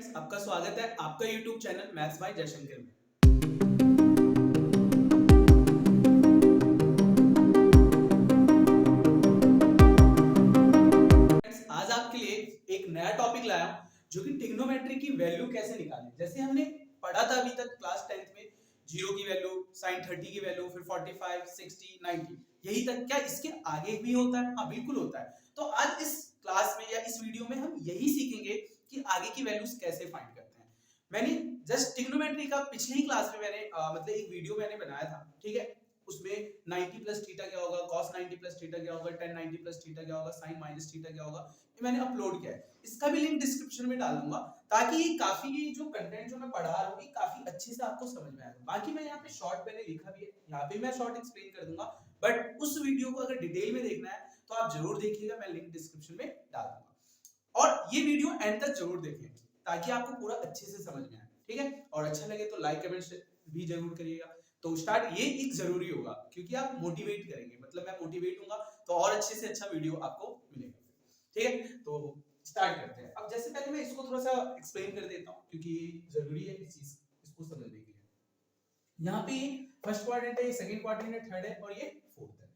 Friends, आपका स्वागत है आपका YouTube channel maths by Jaishankar में। फ्रेंड्स, आज आपके लिए एक नया टॉपिक लाया जो कि ट्रिग्नोमेट्री की वैल्यू कैसे निकालें। जैसे हमने पढ़ा था अभी तक क्लास 10th में जीरो की वैल्यू, sin 30 की वैल्यू, फिर 45, 60, 90, यही तक। क्या इसके आगे भी होता है? हाँ, बिल्कुल होता है। तो आज इस क्लास में या इस वीडियो में हम यही सीखेंगे कि आगे की वैल्यूज कैसे फाइंड करते हैं। मैंने जस्ट ट्रिग्नोमेट्री का पिछली क्लास में मैंने मतलब एक वीडियो मैंने बनाया था, ठीक है। उसमें 90 प्लस थीटा क्या होगा, cos 90 प्लस थीटा क्या होगा, tan 90 प्लस थीटा क्या होगा, sin माइनस थीटा क्या होगा, ये मैंने अपलोड किया है। इसका भी लिंक डिस्क्रिप्शन में डाल दूंगा ताकि ये काफी जो कंटेंट जो मैं पढ़ा रहा हूँ काफी अच्छे से आपको समझ में आएगा। बाकी मैं यहाँ पे शॉर्ट मैंने लिखा भी है, यहाँ पे मैं शॉर्ट एक्सप्लेन कर दूंगा, बट उस वीडियो को अगर डिटेल में देखना है तो आप जरूर देखिएगा, मैं लिंक डिस्क्रिप्शन में डाल दूंगा। और ये वीडियो एंड तक जरूर देखें ताकि आपको पूरा अच्छे से समझ में आए, ठीक है। और अच्छा लगे तो लाइक कमेंट भी जरूर करिएगा। तो स्टार्ट ये एक जरूरी होगा क्योंकि आप मोटिवेट करेंगे, मतलब मैं मोटिवेट हूंगा तो और अच्छे से अच्छा वीडियो आपको मिलेगा, ठीक है। तो स्टार्ट करते हैं। अब जैसे पहले मैं इसको थोड़ा सा एक्सप्लेन कर देता हूँ क्योंकि जरूरी है इस चीज इसको समझने के लिए। यहाँ पे फर्स्ट क्वाड्रेंट है, सेकंड क्वाड्रेंट है, थर्ड है और ये फोर्थ है।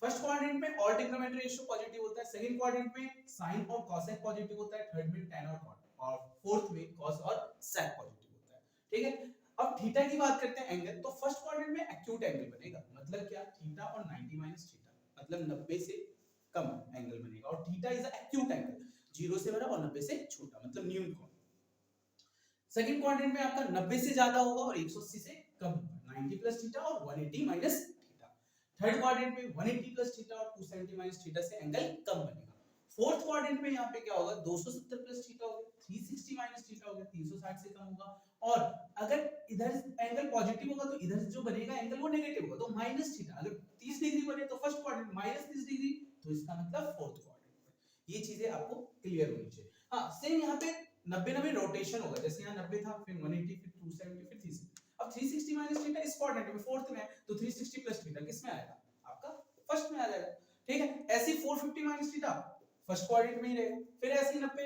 फर्स्ट क्वाड्रेंट में ऑल ट्रिग्नोमेट्री रेशियो पॉजिटिव होता है, सेकंड क्वाड्रेंट में साइन और कोसेक पॉजिटिव होता है, थर्ड में tan और cot, और फोर्थ में cos और sec पॉजिटिव होता है, ठीक है। अब थीटा की बात करते हैं एंगल, तो फर्स्ट क्वाड्रेंट में एक्यूट एंगल बनेगा, मतलब क्या, थीटा और 90 माइनस थीटा, मतलब 90 से कम एंगल बनेगा। और थीटा इज एक्यूट एंगल, 0 से बड़ा और 90 से छोटा, मतलब न्यूनतम। सेकंड क्वाड्रेंट में आपका 90 से ज्यादा होगा और 180 से कम होगा, 90 प्लस थीटा और 180 माइनस थीटा। थर्ड क्वाड्रेंट में 180 प्लस थीटा और 270 माइनस थीटा से एंगल कम बनेगा। फोर्थ क्वाड्रेंट में यहाँ पे क्या होगा, 270 प्लस थीटा हो गया, 360 माइनस थीटा हो गया, 360 से कम होगा। और अगर इधर एंगल पॉजिटिव होगा तो इधर जो बनेगा एंगल वो नेगेटिव होगा, तो माइनस थीटा। अगर 30 डिग्री बने तो फर्स्ट क्वाड्रेंट, माइनस 30 डिग्री तो इसका मतलब फोर्थ क्वाड्रेंट। ये चीजें आपको क्लियर होनी चाहिए। हाँ, सेम यहाँ पे 90-90 रोटेशन होगा, जैसे यहाँ 90 था, फिर 180, फिर 270, फिर 360। अब 360 माइनस थीटा इस क्वाड्रेंट में फोर्थ में है, तो 360 प्लस थीटा किस में आएगा, आपका फर्स्ट में आ जाएगा, ठीक है। ऐसे 450 माइनस थीटा फर्स्ट क्वाड्रेंट में ही रहेगा, फिर ऐसे 90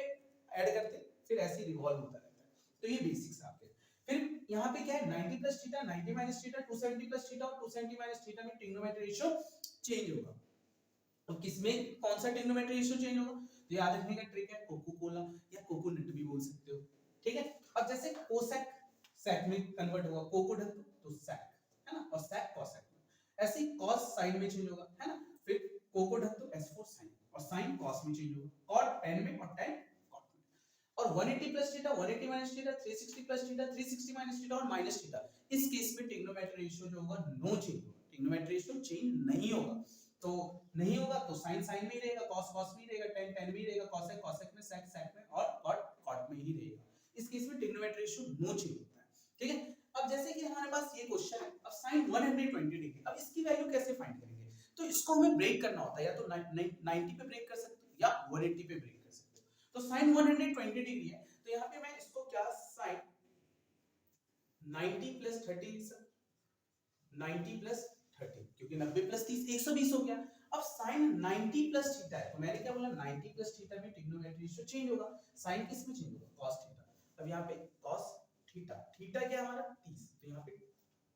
ऐड करते, फिर ऐसे रिवॉल्व होता रहता है। तो ये बेसिक्स आपके। फिर यहाँ पे क्या है, 90 plus theta, 90 minus theta, 270 plus theta और 270 माइनस थीटा में ट्रिग्नोमेट्री रेशियो चेंज होगा। तो किसमें कौन सा ट्रिग्नोमेट्री रेशियो चेंज होगा, तो याद रखने का ट्रिक है कोको कोला या कोकोनट भी बोल सकते हो, ठीक है। अब जैसे कोसेक सेक में कन्वर्ट होगा, कोको ढक दो तो सेक, है ना, और सेक कोसेक में। ऐसे ही कॉस साइन में चेंज होगा, है ना, फिर कोको ढक दो s4 साइन, और साइन कॉस में चेंज होगा, कॉट tan में और tan cot में। और 180 plus theta, 180 minus theta, 360 plus theta, 360 minus theta और माइनस थीटा, इस केस में ट्रिग्नोमेट्री रेशियो जो होगा नो चेंज होगा, ट्रिग्नोमेट्री रेशियो चेंज नहीं होगा। तो नहीं होगा तो साइन साइन में ही रहेगा, कॉस कॉस में ही रहेगा, tan tan में ही रहेगा, कोसेक कोसेक में, सेक सेक में और कॉट कॉट में ही रहेगा। इस केस में ट्रिग्नोमेट्री रेशियो नो चेंज होता है, ठीक है। अब जैसे कि हमारे पास ये क्वेश्चन है, अब sin 120 डिग्री, अब इसकी वैल्यू कैसे फाइंड करेंगे, तो इसको हमें ब्रेक करना होता है, या तो 90 पे ब्रेक कर सकते हो या 180 पे ब्रेक कर सकते हो। तो sin 120 डिग्री है, तो यहाँ पे मैं इसको क्या sin 90 प्लस 30, 90 प्लस 30, क्योंकि 90 प्लस 30 120 हो गया। अब sin 90 प्लस थीटा है, तो मैंने क्या बोला, 90 प्लस थीटा में ट्रिग्नोमेट्री रेशियो चेंज होगा, sin किस में चेंज होगा, cos थीटा। अब यहाँ पे cos थीटा, थीटा क्या हमारा 30, तो यहाँ पे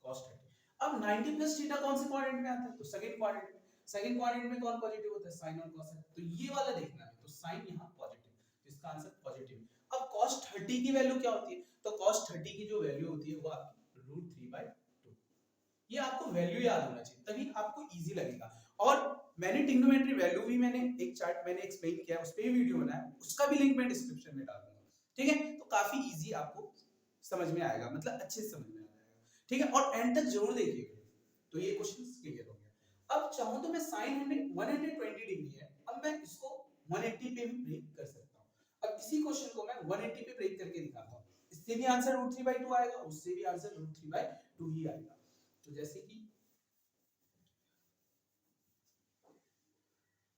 cos 30। अब 90 प्लस थीटा कौन से क्वाड्रेंट में आता है, तो सेकंड क्वाड्रेंट में। सेकंड क्वाड्रेंट में कौन पॉजिटिव होता है, sin और cos है, तो ये वाला देखना है, तो sin यहाँ पॉजिटिव, तो इसका आंसर पॉजिटिव। अब cos 30 की वैल्यू क्या होती है, तो cos 30 की जो वैल्यू होती है वो आपकी √3/2। ये आपको वैल्यू याद होना चाहिए, तभी आपको इजी लगेगा। और मैंने ट्रिग्नोमेट्री वैल्यू भी मैंने एक चार्ट मैंने एक्सप्लेन किया, उस पे भी वीडियो बनाया, उसका भी लिंक मैं डिस्क्रिप्शन में डाल दूंगा, ठीक है। तो काफी इजी आपको समझ में आएगा, मतलब अच्छे से समझ में आ जाएगा, ठीक है। और एंड तक जरूर देखिएगा, तो ये क्वेश्चन क्लियर हो गया। अब चाहूं तो मैं sin 120 डिग्री है, अब मैं इसको 180 पे भी ब्रेक कर सकता हूं। अब इसी क्वेश्चन को मैं 180 पे ब्रेक करके दिखाता हूं, इससे भी आंसर √3/2 आएगा, उससे भी आंसर √3/2 ही आएगा। तो जैसे कि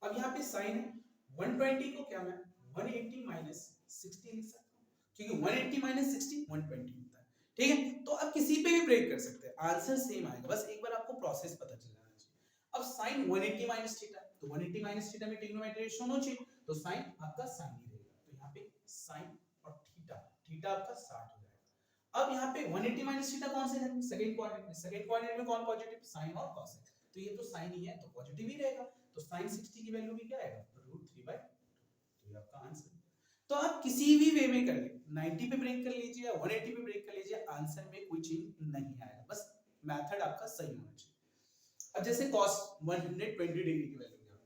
अब यहाँ पे साइन है, 120 को क्या मैं 180 माइनस 60 लिख सकता हूँ, क्योंकि 180 माइनस 60 120 होता है, ठीक है। तो आप किसी पे भी ब्रेक कर सकते हैं, आंसर सेम आएगा, बस एक बार आपको प्रोसेस पता चल जाना चाहिए। अब साइन 180 माइनस थीटा, तो 180 माइनस थीटा में ट्रिग्नोमेट्री रेशियो नो चेंज, तो साइन आपका साइन ही रहेगा, तो यहाँ पे साइन और थीटा, थीटा आपका 60 हो जाएगा। अब यहाँ पे 180 माइनस थीटा कौन से है, सेकंड क्वाड्रेंट में कौन पॉजिटिव, साइन और कॉस है, तो ये तो साइन ही है तो पॉजिटिव ही रहेगा, तो sin 60 की वैल्यू भी क्या आएगा, √3/2, तो ये आपका आंसर। तो आप किसी भी वे में कर ले, 90 पे ब्रेक कर लीजिए या 180 पे ब्रेक कर लीजिए, आंसर में कोई चेंज नहीं आएगा, बस मेथड आपका सही होना चाहिए। अब जैसे cos 120 डिग्री की वैल्यू क्या है,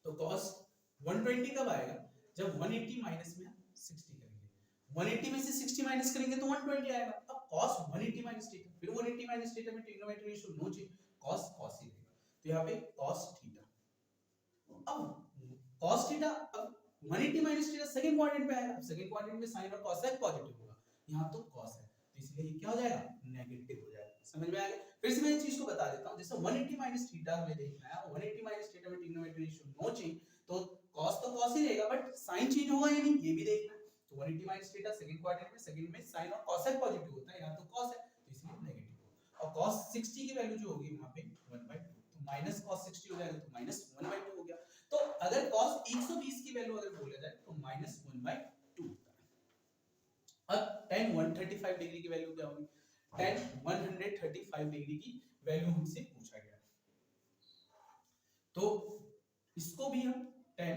तो cos 120 कब आएगा, जब 180 माइनस में 60 करेंगे, 180 में से 60 माइनस करेंगे तो 120 आएगा। अब cos 180 माइनस थीटा, फिर 180 माइनस थीटा में trigonometry ratio no change, cos cos ही रहेगा, तो यहाँ पे cos थीटा। अब cos थीटा, अब 180 माइनस थीटा सेकंड क्वाड्रेंट में आएगा, सेकंड क्वाड्रेंट में sin और cos पॉजिटिव होगा, यहाँ तो cos है, तो इसलिए ये क्या हो जाएगा, नेगेटिव हो जाएगा। समझ में आ गया? फिर से मैं इस चीज को बता देता हूं, जैसे 180 माइनस थीटा हमें देखना है, 180 माइनस थीटा में ट्रिग्नोमेट्री रेशियो नो चेंज, तो cos तो cos ही रहेगा, बट sin चेंज होगा या नहीं ये भी देखना है। तो 180 माइनस थीटा सेकंड क्वाड्रेंट में, सेकंड में sin और cos पॉजिटिव होता है, यहाँ तो cos है, तो इसलिए नेगेटिव होगा। और cos 60 की वैल्यू जो होगी वहां पे 1/2, तो माइनस cos 60 हो जाएगा, तो माइनस 1/2 हो गया। तो अगर cos 120 की वैल्यू अगर बोला जाए तो माइनस 1/2 होता है। अब tan 135 डिग्री की वैल्यू क्या होगी, tan 135 डिग्री की वैल्यू हमसे पूछा गया, तो इसको भी हम tan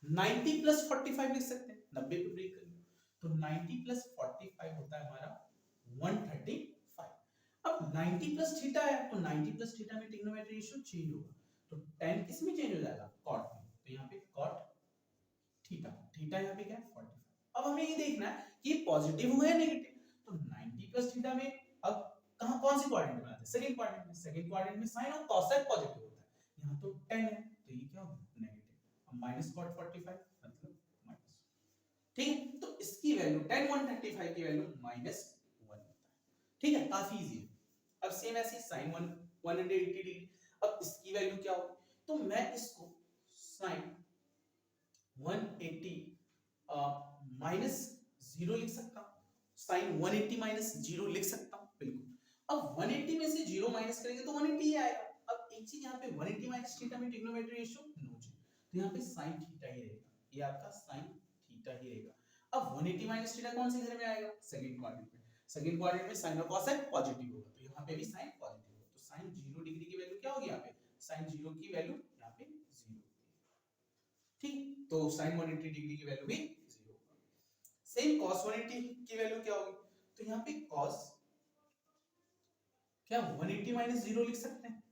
90 प्लस 45 लिख सकते हैं, 90 पे ब्रेक करेंगे तो 90 प्लस 45 होता है हमारा 135। अब 90 प्लस थीटा है, तो 90 प्लस थीटा में ट्रिग्नोमेट्री रेशियो चेंज होगा, तो tan किस में चेंज हो जाएगा, cot में, तो यहाँ पे cot थीटा, थीटा यहाँ पे क्या है 45। अब हमें ये देखना है कि पॉजिटिव हुआ या नेगेटिव, तो 90 प्लस थीटा में अब कहां कौन सी क्वाड्रेंट में आते हैं, सेकंड क्वाड्रेंट में, सेकंड क्वाड्रेंट में sin और cos पॉजिटिव होता है, यहाँ तो tan है, तो ये क्या होगा नेगेटिव, अब माइनस cot 45 मतलब माइनस, ठीक है, तो इसकी वैल्यू tan 135 की वैल्यू -1 होता है, ठीक है, काफी इजी है। अब सेम ऐसे sin 180 डिग्री, अब इसकी वैल्यू क्या होगी, तो मैं इसको sin 180 माइनस 0 लिख सकता हूं, sin 180 माइनस 0 लिख सकता हूं, बिल्कुल। अब 180 में से 0 माइनस करेंगे तो 180 ही आएगा। अब एक चीज यहाँ पे 180 माइनस थीटा में ट्रिग्नोमेट्री रेशियो नो चेंज, तो यहाँ पे sin थीटा ही रहेगा, ये आपका sin थीटा ही रहेगा। अब 180 माइनस थीटा कौन से घर में आएगा, सेकंड क्वाड्रेंट में, सेकंड क्वाड्रेंट में sin और cos पॉजिटिव होगा, तो यहाँ पे भी sin पॉजिटिव होगा, तो sin 0 डिग्री की वैल्यू क्या होगी, यहाँ पे sin 0 की वैल्यू यहाँ पे 0, ठीक, तो sin 180 डिग्री की वैल्यू भी 0 होगा। सेम cos 180 की वैल्यू क्या होगी, तो यहाँ पे cos क्या 180 माइनस 0 लिख सकते हैं,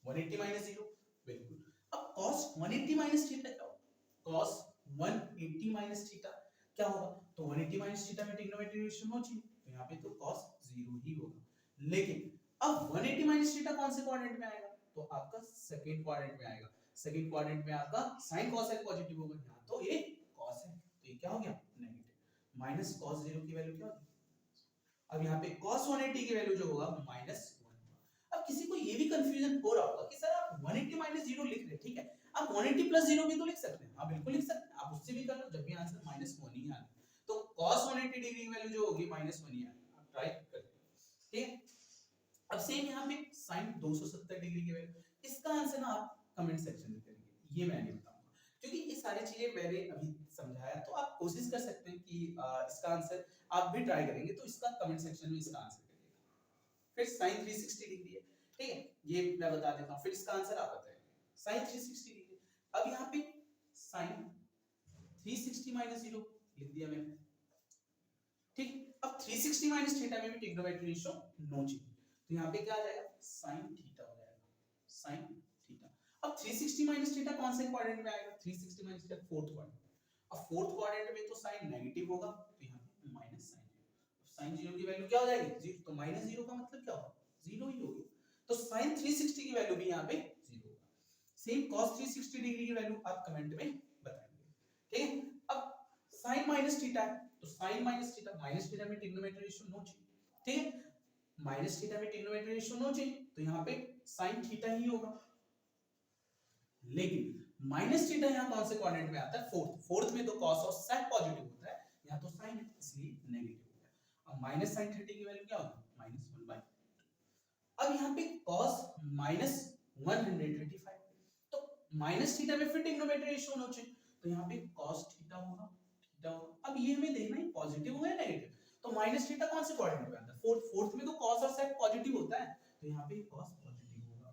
180 माइनस 0, बिल्कुल। अब cos 180 माइनस थीटा क्या होगा, cos 180 माइनस थीटा क्या होगा, तो 180 माइनस थीटा में ट्रिग्नोमेट्री रेशियो नो चेंज, तो यहाँ पे तो cos 0 ही होगा। लेकिन अब 180 माइनस थीटा कौन से क्वाड्रेंट में आएगा, तो आपका सेकंड क्वाड्रेंट में आएगा, सेकंड क्वाड्रेंट में आपका sin cos पॉजिटिव होगा, यहाँ तो ये cos है, तो ये क्या हो गया नेगेटिव, माइनस cos 0 की वैल्यू क्या होगी, अब यहाँ पे cos 180 की वैल्यू जो होगा -1। अब किसी को ये भी कंफ्यूजन हो रहा होगा कि सर आप 180 माइनस 0 लिख रहे हैं, ठीक है, आप 180 प्लस 0 भी तो लिख सकते हैं, हाँ बिल्कुल लिख सकते हैं, आप उससे भी कर लो, जब भी आंसर -1 ही आना, तो cos 180 डिग्री की वैल्यू जो होगी -1 ही आना, आप ट्राई करें, ठीक है। अब सेम यहाँ पे sin 270 डिग्री की वैल्यू, इसका आंसर ना आप कमेंट सेक्शन में करेंगे, ये मैं नहीं बताऊंगा, क्योंकि ये सारी चीजें मैंने अभी समझाया, तो आप कोशिश कर सकते हैं कि इसका आंसर आप भी ट्राई करेंगे तो इसका कमेंट सेक्शन में इसका आंसर करिएगा। फिर sin 360 डिग्री है, ठीक है, ये मैं बता देता हूँ, फिर इसका आंसर आप बताएंगे sin 360 डिग्री। अब यहाँ पे sin 360 माइनस 0 लिख दिया मैंने, ठीक, अब 360 माइनस थीटा में भी ट्रिग्नोमेट्री रेशियो नो चेंज, तो यहाँ पे क्या आ जाएगा sin थीटा हो जाएगा, sin थीटा। अब 360 माइनस थीटा कौन से क्वाड्रेंट में आएगा, 360 माइनस थीटा फोर्थ क्वाड्रेंट, अब फोर्थ क्वाड्रेंट में तो sin नेगेटिव होगा, तो यहाँ पे माइनस sin 0, sin 0 की वैल्यू क्या हो जाएगी 0, तो माइनस 0 का मतलब क्या होगा 0 ही होगी, तो sin 360 की वैल्यू भी यहाँ पे 0 होगा। सेम cos 360 डिग्री की वैल्यू आप कमेंट में बताएंगे, ठीक है। अब sin माइनस थीटा है, तो sin माइनस थीटा में ट्रिग्नोमेट्री रेशियो नो चेंज, ठीक है, माइनस थीटा में ट्रिग्नोमेट्री रेशियो नो चेंज, तो यहाँ पे sin थीटा ही होगा। लेकिन माइनस थीटा यहाँ कौन से क्वाड्रेंट में आता है, फोर्थ, फोर्थ में तो cos और sec पॉजिटिव होता है, यहाँ तो sin है इसलिए नेगेटिव हो गया। अब माइनस sin 30 की वैल्यू क्या होगी -1/। अब यहाँ पे cos -135, तो माइनस थीटा में फिर ट्रिग्नोमेट्री रेशियो नो चेंज, तो यहाँ पे cos थीटा होगा, थीटा होगा। अब ये हमें देखना है पॉजिटिव होगा या नेगेटिव। तो माइनस थीटा कौन से क्वाड्रेंट में आता है? फोर्थ में तो cos और sec पॉजिटिव होता है, तो यहाँ पे cos पॉजिटिव होगा।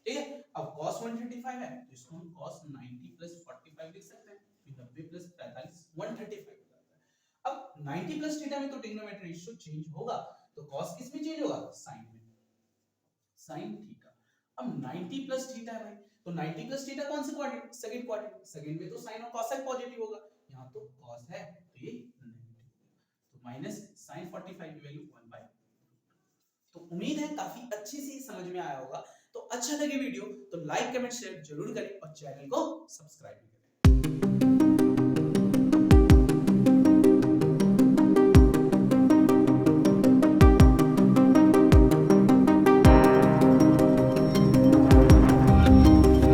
ठीक है, अब cos 135 है तो इसको हम cos 90 प्लस 45 लिख सकते हैं, फिर 90 प्लस 45 135 हो जाता है। अब 90 प्लस थीटा में तो ट्रिग्नोमेट्री रेशियो चेंज होगा, तो cos किस में चेंज होगा? sin में, sin थीटा। अब 90 प्लस थीटा है भाई, तो 90 प्लस थीटा कौन से क्वाड्रेंट? सेकंड क्वाड्रेंट, सेकंड में तो sin और cos पॉजिटिव होगा, यहाँ तो cos है तो ये नेगेटिव होगा, तो माइनस sin 45 की वैल्यू 1/। तो उम्मीद है काफी अच्छी सी समझ में आया होगा। तो अच्छा लगे वीडियो तो लाइक कमेंट शेयर जरूर करें और चैनल को सब्सक्राइब करें।